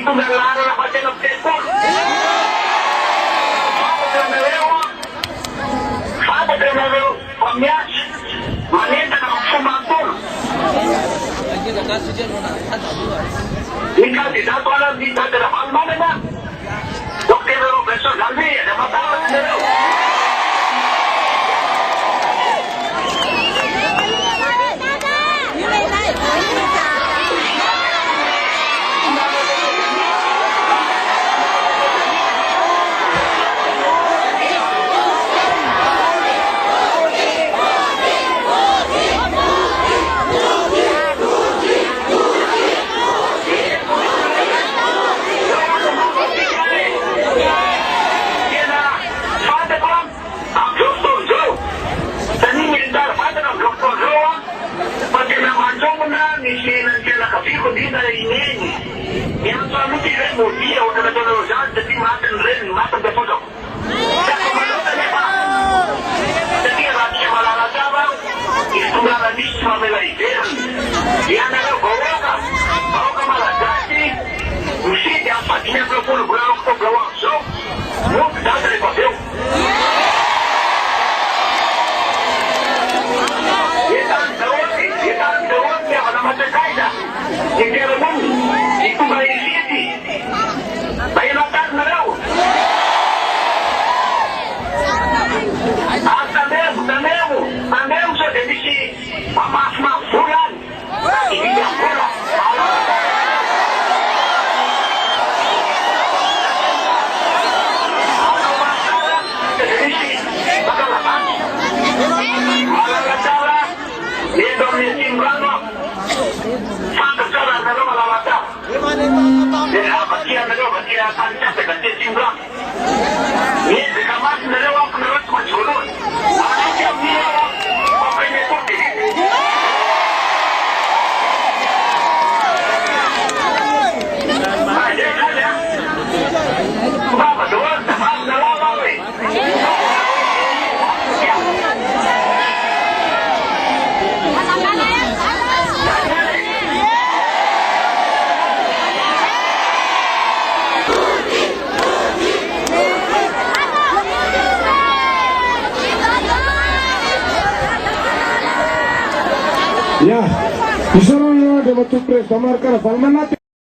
Itunggal laro na pati ng Facebook. Sabot yung nalayo pamyas. Manita na magsumatol. Ikaw, di dato alam, di dato na palma na. Dr. Professor Galvi, ada matawag na rin. Yang suami tidak mau dia udah keterusan jadi makan ren makan berpodok. Tak kemana-mana pak. Jadi rakyat malah raja bang. Itu malah nisma melaikan. Dia nak bawa kan, bawa ke malah jadi. Mesti dia pastinya berpuluh berlalu ke belawang so. Mau dah dari pasir. Kita tahu dia mana macam kaya. Jadi orang itu bayi sini, bayi makan merau. Tandem sudah disi, maaf bulan, ini yang bulan. Kalau masalah disi, bakal apa? Malah masalah, Indonesia berano, sangat jalan dalam malah masalah. Dan apa dia negara bagian kancah dengan cincang. Ini dekat negara orang menurut macam mana dia dia apa ini tu ini. Ada ada. Bapa dua tahun dalam lagi. Ya, disuruh dia betul pres kamar kerja Salman nanti.